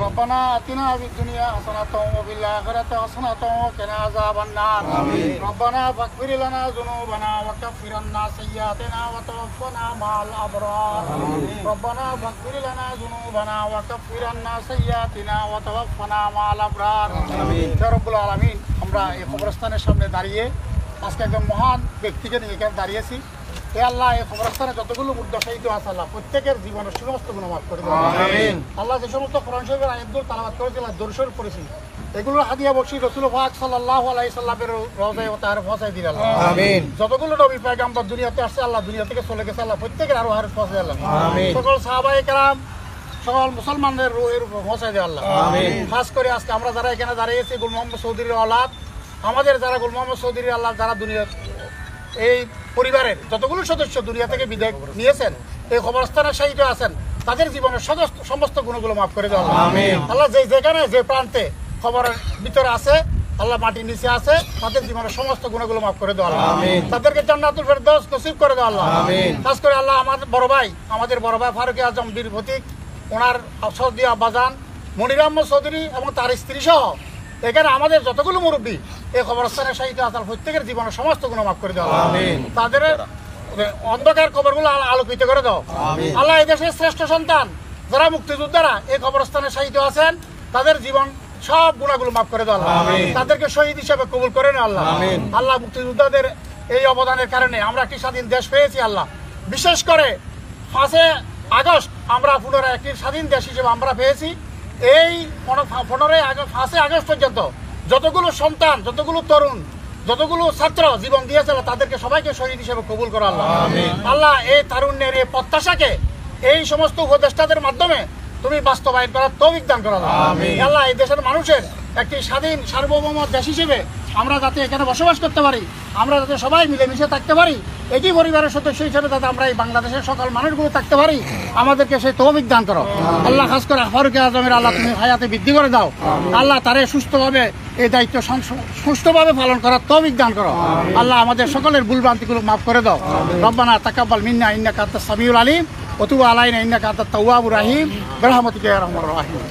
ربنا آتنا في الدنيا حسنة وفي الآخرة حسنة وقنا عذاب النار ربنا فاغفر لنا ذنوبنا وكفر عنا سيئاتنا وتوفنا مع الأبرار ربنا فاغفر لنا ذنوبنا وكفر عنا سيئاتنا وتوفنا مع الأبرار يا رب العالمين আমরা এই কবরস্থানের সামনে দাঁড়িয়ে আজকে একজন মহান ব্যক্তিকে নিয়ে এখানে দাঁড়িয়েছি। হে আল্লাহ, এই কবরস্থানে যতগুলো মুর্দা শহীদ আছে আল্লাহ প্রত্যেকের জীবনের সমস্ত গুনাহ মাফ করে দেন। আমিন। আল্লাহ যে সমস্ত কোরআন শরীফের আয়াতগুলো তেলাওয়াত করেছিল, দরুদ শরীফ পড়েছি, এগুলো হাদিয়া বখশি রাসূল পাক সাল্লাল্লাহু আলাইহি সাল্লামের রওজায়ে তার পৌঁছায় দিল আল্লাহ। আমিন। যতগুলো নবী পয়গম্বর দুনিয়াতে আসছে আল্লাহ, দুনিয়া থেকে চলে গেছে আল্লাহ, প্রত্যেকের আরো হারে পৌঁছায় আল্লাহ। আমিন। সকল সাহাবায়ে কেরাম, সকল মুসলমানদের রূহের উপর পৌঁছায় দেয় আল্লাহ। আমিন। খাস করে আজকে আমরা যারা এখানে দাঁড়িয়েছি গুল মোহাম্মদ চৌধুরীর औलाद, আমাদের যারা গুল মোহাম্মদ চৌধুরীর আল্লাহ যারা দুনিয়া এই পরিবারের যতগুলো সদস্য দুনিয়া থেকে বিদায় নিয়েছেন, এই কবরস্থানে শহীদ আছেন, তাদের জীবনের সমস্ত গুণগুলো মাফ করে দেওয়া আল্লাহ। যেখানে যে প্রান্তে খবরের ভিতরে আছে আল্লাহ, মাটির নিচে আছে, তাদের জীবনের সমস্ত গুণগুলো মাফ করে দেওয়া আল্লাহ। তাদেরকে জান্নাতুল ফেরদৌস নসিব করে দেওয়া আল্লাহ। খাস করে আল্লাহ আমাদের বড় ভাই ফারুক আজম বীর প্রতীক, ওনার সর্দি আব্বাজান মনির আহমদ চৌধুরী এবং তার স্ত্রী সহ এখানে আমাদের যতগুলো মুরব্বী এই কবরস্থানের শহীদ আছেন, প্রত্যেকের জীবনের সমস্ত গুণ মাফ করে দেওয়া তাদের অন্ধকার কবরগুলো আলোকিত করে দাও আল্লাহ। এই দেশের শ্রেষ্ঠ সন্তান যারা মুক্তিযোদ্ধারা এই কবরস্থানে শহীদ আছেন, তাদের জীবন সব গুণাগুলো মাফ করে দাও আল্লাহ। তাদেরকে শহীদ হিসেবে কবুল করে না আল্লাহ। আল্লাহ, মুক্তিযোদ্ধাদের এই অবদানের কারণে আমরা একটি স্বাধীন দেশ পেয়েছি আল্লাহ। বিশেষ করে 5 আগস্ট আমরা পুনরায় একটি স্বাধীন দেশ হিসেবে আমরা পেয়েছি। এই 5 আগস্ট পর্যন্ত যতগুলো সন্তান, যতগুলো তরুণ, যতগুলো ছাত্র জীবন দিয়েছিল, তাদেরকে সবাইকে শহীদ হিসেবে কবুল করা আল্লাহ। আল্লাহ, এই তারুণ্যের এই প্রত্যাশাকে এই সমস্ত উপদেষ্টাদের মাধ্যমে তুমি বাস্তবায়ন করার তৌফিক দান করা আল্লাহ। এই দেশের মানুষের একটি স্বাধীন সার্বভৌম দেশ হিসেবে আমরা যাতে এখানে বসবাস করতে পারি, আমরা যাতে সবাই মিলেমিশে থাকতে পারি, একই পরিবারের সদস্য হিসেবে যাতে আমরা এই বাংলাদেশের সকল মানুষগুলো থাকতে পারি, আমাদেরকে সেই তৌফিক দান করো আল্লাহ। খাস করে ফারুক আজমের আল্লাহ তুমি হায়াতে বৃদ্ধি করে দাও আল্লাহ। তারে সুস্থভাবে এই দায়িত্ব সুষ্ঠুভাবে পালন করার তৌফিক দান করো আল্লাহ। আমাদের সকলের ভুলভ্রান্তিগুলো মাফ করে দাও। রব্বানা তাকাব্বাল মিন্না ইন্নাকা আনতাস সামিউল আলিম ওয়া তুব আলাইনা ইন্নাকা আনতাত তাওয়াবুর রহিম বিরহমাতিকা ইয়া আরহামার রাহিম।